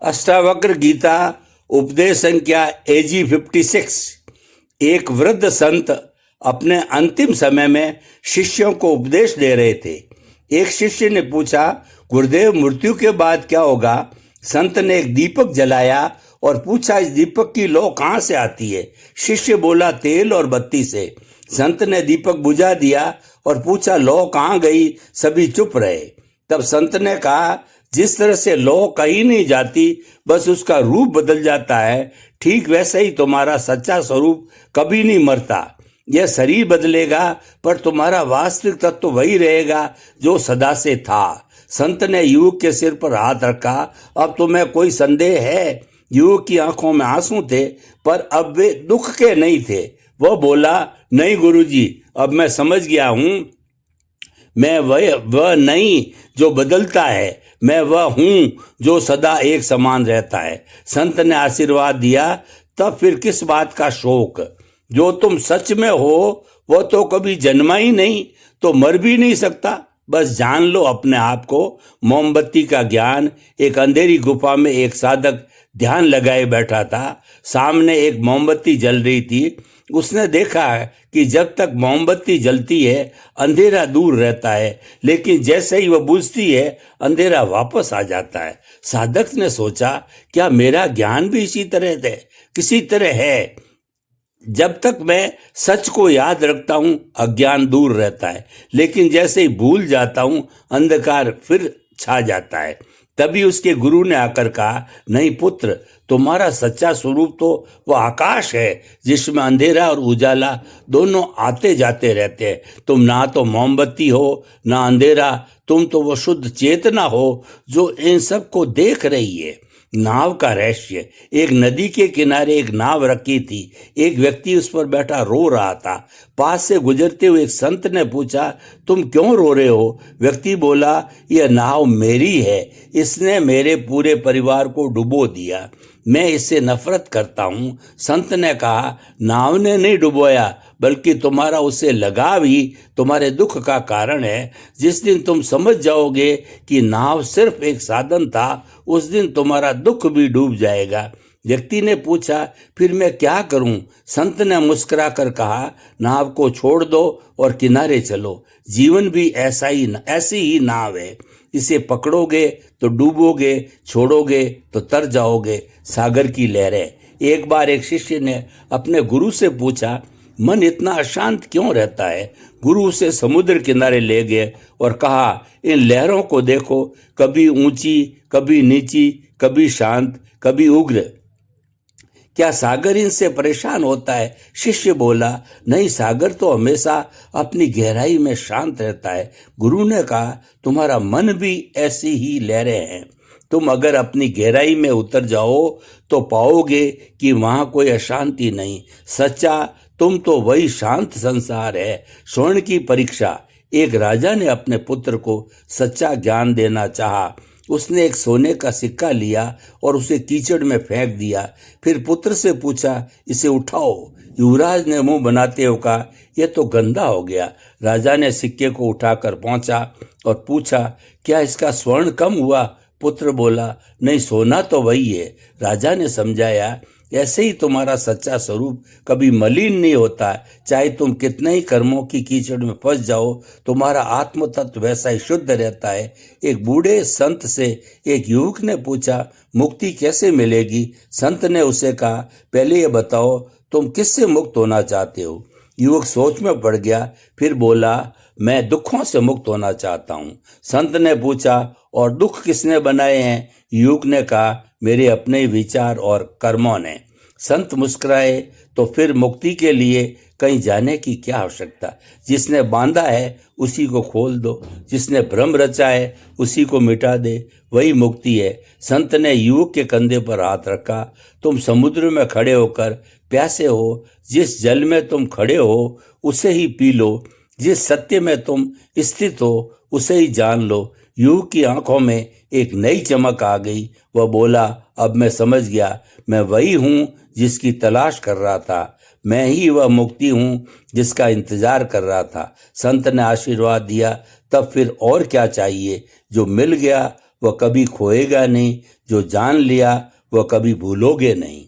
अष्टावक्र गीता उपदेश संख्या AG 56। एक वृद्ध संत अपने अंतिम समय में शिष्यों को उपदेश दे रहे थे। एक शिष्य ने पूछा, गुरुदेव मृत्यु के बाद क्या होगा? संत ने एक दीपक जलाया और पूछा, इस दीपक की लौ कहाँ से आती है? शिष्य बोला, तेल और बत्ती से। संत ने दीपक बुझा दिया और पूछा, लौ कहाँ गई? सभी चुप रहे। तब संत ने कहा, जिस तरह से लौ कहीं नहीं जाती, बस उसका रूप बदल जाता है, ठीक वैसे ही तुम्हारा सच्चा स्वरूप कभी नहीं मरता। यह शरीर बदलेगा पर तुम्हारा वास्तविक तत्व वही रहेगा जो सदा से था। संत ने युवक के सिर पर हाथ रखा। अब तुम्हें कोई संदेह है? युवक की आंखों में आंसू थे, पर अब वे दुख के नहीं थे। वह बोला, नहीं गुरुजी, अब मैं समझ गया हूं। मैं वह नहीं जो बदलता है, मैं वह हूं जो सदा एक समान रहता है। संत ने आशीर्वाद दिया, तब फिर किस बात का शोक? जो तुम सच में हो वह तो कभी जन्मा ही नहीं, तो मर भी नहीं सकता। बस जान लो अपने आप को। मोमबत्ती का ज्ञान। एक अंधेरी गुफा में एक साधक ध्यान लगाए बैठा था। सामने एक मोमबत्ती जल रही थी। उसने देखा कि जब तक मोमबत्ती जलती है अंधेरा दूर रहता है, लेकिन जैसे ही वह बुझती है अंधेरा वापस आ जाता है। साधक ने सोचा, क्या मेरा ज्ञान भी इसी तरह है? किसी तरह है। जब तक मैं सच को याद रखता हूं अज्ञान दूर रहता है, लेकिन जैसे ही भूल जाता हूं अंधकार फिर छा जाता है। तभी उसके गुरु ने आकर कहा, नहीं पुत्र, तुम्हारा सच्चा स्वरूप तो वह आकाश है जिसमें अंधेरा और उजाला दोनों आते जाते रहते हैं। तुम ना तो मोमबत्ती हो ना अंधेरा, तुम तो वो शुद्ध चेतना हो जो इन सब को देख रही है। नाव का रहस्य। एक नदी के किनारे एक नाव रखी थी। एक व्यक्ति उस पर बैठा रो रहा था। पास से गुजरते हुए एक संत ने पूछा, तुम क्यों रो रहे हो? व्यक्ति बोला, यह नाव मेरी है, इसने मेरे पूरे परिवार को डुबो दिया, मैं इससे नफरत करता हूं। संत ने कहा, नाव ने नहीं डुबोया, बल्कि तुम्हारा उससे लगाव ही तुम्हारे दुख का कारण है। जिस दिन तुम समझ जाओगे कि नाव सिर्फ एक साधन था, उस दिन तुम्हारा दुख भी डूब जाएगा। व्यक्ति ने पूछा, फिर मैं क्या करूं? संत ने मुस्कुरा कर कहा, नाव को छोड़ दो और किनारे चलो। जीवन भी ऐसी ही नाव है। इसे पकड़ोगे तो डूबोगे, छोड़ोगे तो तर जाओगे। सागर की लहरें। एक बार एक शिष्य ने अपने गुरु से पूछा, मन इतना अशांत क्यों रहता है? गुरु उसे समुद्र किनारे ले गए और कहा, इन लहरों को देखो, कभी ऊंची, कभी नीची, कभी शांत, कभी उग्र। क्या सागर इनसे परेशान होता है? शिष्य बोला, नहीं, सागर तो हमेशा अपनी गहराई में शांत रहता है। गुरु ने कहा, तुम्हारा मन भी ऐसी ही लहरें हैं। तुम अगर अपनी गहराई में उतर जाओ तो पाओगे कि वहां कोई अशांति नहीं। सच्चा तुम तो वही शांत संसार है। स्वर्ण की परीक्षा। एक राजा ने अपने पुत्र को सच्चा ज्ञान देना चाहा। उसने एक सोने का सिक्का लिया और उसे कीचड़ में फेंक दिया। फिर पुत्र से पूछा, इसे उठाओ। युवराज ने मुंह बनाते हुए कहा, यह तो गंदा हो गया। राजा ने सिक्के को उठाकर पहुंचा और पूछा, क्या इसका स्वर्ण कम हुआ? पुत्र बोला, नहीं, सोना तो वही है। राजा ने समझाया, ऐसे ही तुम्हारा सच्चा स्वरूप कभी मलिन नहीं होता। चाहे तुम कितने ही कर्मों की कीचड़ में फंस जाओ, तुम्हारा आत्म तत्व वैसा ही शुद्ध रहता है। एक बूढ़े संत से एक युवक ने पूछा, मुक्ति कैसे मिलेगी? संत ने उसे कहा, पहले ये बताओ, तुम किससे मुक्त होना चाहते हो? युवक सोच में पड़ गया, फिर बोला, मैं दुखों से मुक्त होना चाहता हूँ। संत ने पूछा, और दुख किसने बनाए हैं? युवक ने कहा, मेरे अपने विचार और कर्मों ने। संत मुस्कुराए, तो फिर मुक्ति के लिए कहीं जाने की क्या आवश्यकता? जिसने बांधा है उसी को खोल दो, जिसने भ्रम रचा है उसी को मिटा दे, वही मुक्ति है। संत ने युवक के कंधे पर हाथ रखा। तुम समुद्र में खड़े होकर प्यासे हो, जिस जल में तुम खड़े हो उसे ही पी लो। जिस सत्य में तुम स्थित हो उसे ही जान लो। युवक की आंखों में एक नई चमक आ गई। वह बोला, अब मैं समझ गया, मैं वही हूं जिसकी तलाश कर रहा था। मैं ही वह मुक्ति हूं जिसका इंतजार कर रहा था। संत ने आशीर्वाद दिया, तब फिर और क्या चाहिए? जो मिल गया वह कभी खोएगा नहीं, जो जान लिया वह कभी भूलोगे नहीं।